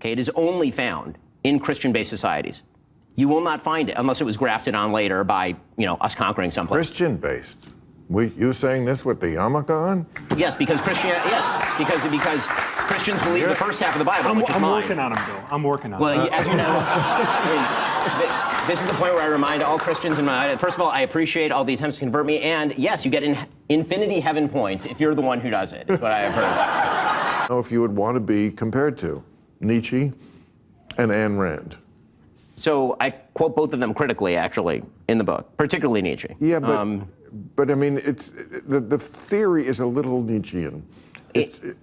Okay, it is only found in Christian-based societies. You will not find it unless it was grafted on later by, us conquering someplace. Christian-based. You saying this with the yarmulke on? Yes, because because Christians believe the first half of the Bible, which is mine. I'm working on them, Bill. I'm working on them. Well, as you know, this is the point where I remind all Christians first of all, I appreciate all the attempts to convert me, and yes, you get infinity heaven points if you're the one who does it, is what I have heard. Know if you would want to be compared to Nietzsche and Ayn Rand. So I quote both of them critically, actually, in the book, particularly Nietzsche. Yeah, but I mean, it's the theory is a little Nietzschean.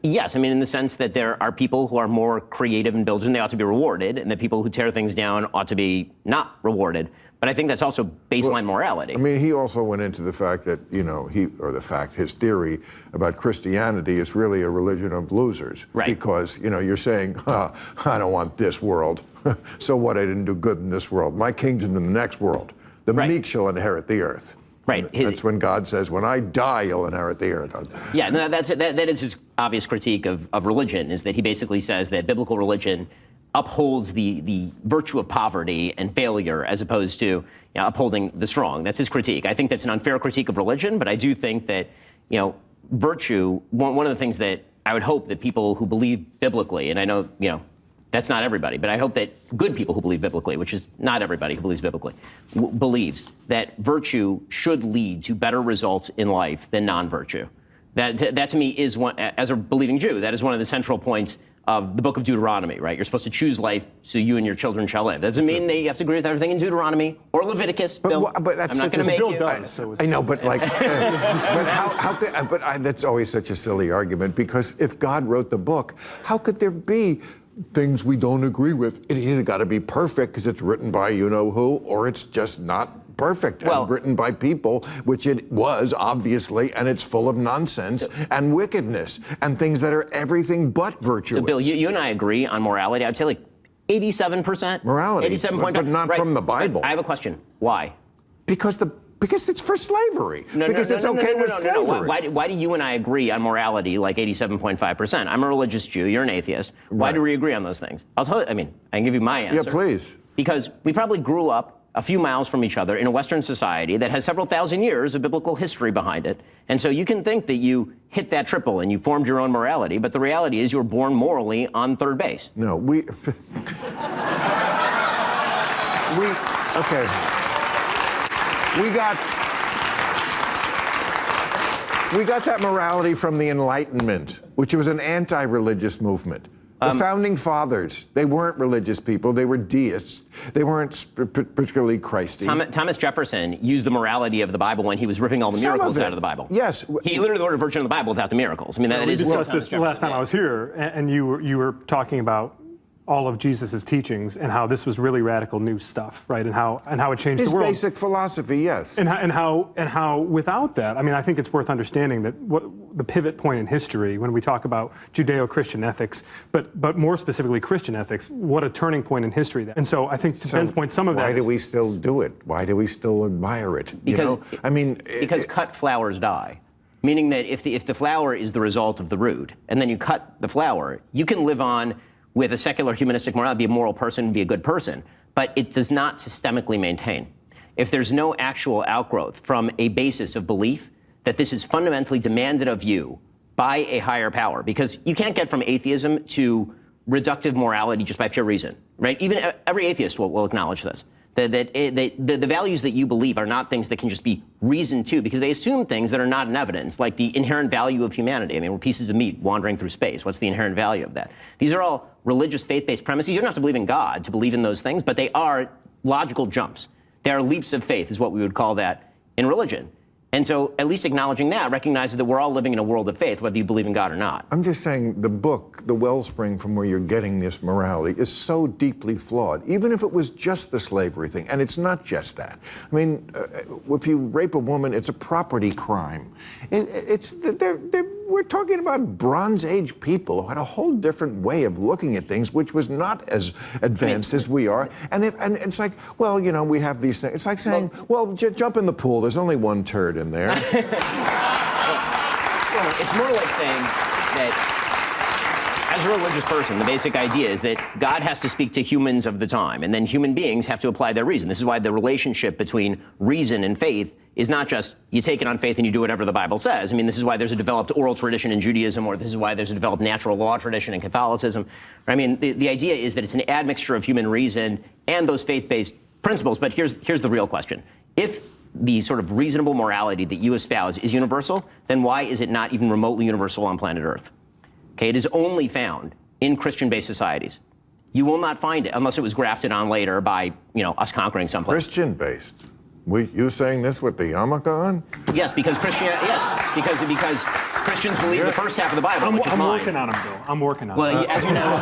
Yes, I mean, in the sense that there are people who are more creative and diligent, they ought to be rewarded, and the people who tear things down ought to be not rewarded. But I think that's also baseline morality. I mean, he also went into the fact that, his theory about Christianity is really a religion of losers. Right. Because, you're saying, I don't want this world. So what, I didn't do good in this world. My kingdom in the next world. The meek shall inherit the earth. Right. That's when God says, when I die, you'll inherit the earth. Yeah, no, that is his obvious critique of religion, is that he basically says that biblical religion upholds the virtue of poverty and failure as opposed to upholding the strong. That's his critique. I think that's an unfair critique of religion, but I do think that, virtue, one of the things that I would hope that people who believe biblically, and I know, that's not everybody, but I hope that good people who believe biblically, which is not everybody who believes biblically, believes that virtue should lead to better results in life than non-virtue. That to me is one, as a believing Jew, that is one of the central points of the book of Deuteronomy, right? You're supposed to choose life so you and your children shall live. That doesn't mean that you have to agree with everything in Deuteronomy or Leviticus. Bill, but that's I'm not going to make Bill you. does. So I know, but that's always such a silly argument, because if God wrote the book, how could there be things we don't agree with? It either got to be perfect because it's written by you-know-who, or it's just not perfect and written by people, which it was, obviously, and it's full of nonsense and wickedness and things that are everything but virtuous. So, Bill, you and I agree on morality. I'd say like 87%. Morality, 87.5%. but not from the Bible. I have a question. Why? Because it's for slavery. Because it's okay with slavery. Why do you and I agree on morality like 87.5%? I'm a religious Jew. You're an atheist. Why do we agree on those things? I'll tell you. I mean, I can give you my answer. Yeah, please. Because we probably grew up a few miles from each other in a Western society that has several thousand years of biblical history behind it. And so you can think that you hit that triple and you formed your own morality, but the reality is you were born morally on third base. No, okay. We got that morality from the Enlightenment, which was an anti-religious movement. The Founding Fathers, they weren't religious people. They were deists. They weren't particularly Christy. Thomas Jefferson used the morality of the Bible when he was ripping all the miracles out of the Bible. Yes. He literally wrote a version of the Bible without the miracles. I mean, we discussed this the last time I was here, and you were talking about all of Jesus' teachings and how this was really radical new stuff, right? And how it changed the world. His basic philosophy, yes. And how without that, I mean, I think it's worth understanding that what the pivot point in history when we talk about Judeo-Christian ethics, but more specifically Christian ethics, what a turning point in history that. And so I think to Ben's point, some of that. Why do we still do it? Why do we still admire it? Because because cut flowers die. Meaning that if the flower is the result of the root, and then you cut the flower, you can live on with a secular humanistic morality, be a moral person, be a good person, but it does not systemically maintain. If there's no actual outgrowth from a basis of belief that this is fundamentally demanded of you by a higher power, because you can't get from atheism to reductive morality just by pure reason, right? Even every atheist will acknowledge this. The values that you believe are not things that can just be reasoned to, because they assume things that are not in evidence, like the inherent value of humanity. I mean, we're pieces of meat wandering through space. What's the inherent value of that? These are all religious, faith-based premises. You don't have to believe in God to believe in those things, but they are logical jumps. They are leaps of faith, is what we would call that in religion. And so at least acknowledging that recognizes that we're all living in a world of faith, whether you believe in God or not. I'm just saying the book, the wellspring from where you're getting this morality, is so deeply flawed, even if it was just the slavery thing. And it's not just that. I mean, if you rape a woman, it's a property crime. We're talking about Bronze Age people who had a whole different way of looking at things, which was not as advanced as we are. And it's like, well, we have these things. It's like saying, jump in the pool. There's only one turd in there. Well, it's more like saying that, as a religious person, the basic idea is that God has to speak to humans of the time, and then human beings have to apply their reason. This is why the relationship between reason and faith is not just you take it on faith and you do whatever the Bible says. I mean, this is why there's a developed oral tradition in Judaism, or this is why there's a developed natural law tradition in Catholicism. I mean, the idea is that it's an admixture of human reason and those faith-based principles. But here's the real question. If the sort of reasonable morality that you espouse is universal, then why is it not even remotely universal on planet Earth? Okay, it is only found in Christian-based societies. You will not find it unless it was grafted on later by, us conquering someplace. Christian-based. You saying this with the yarmulke on? Yes, because because Christians believe the first half of the Bible, which is mine. I'm working on them, Bill. I'm working on them. Well, as you know,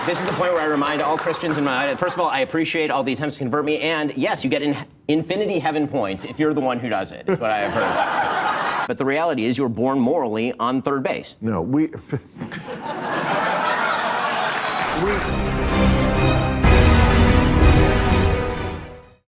this is the point where I remind all Christians first of all, I appreciate all the attempts to convert me, and yes, you get infinity heaven points if you're the one who does it, is what I have heard. But the reality is you're born morally on third base. No, we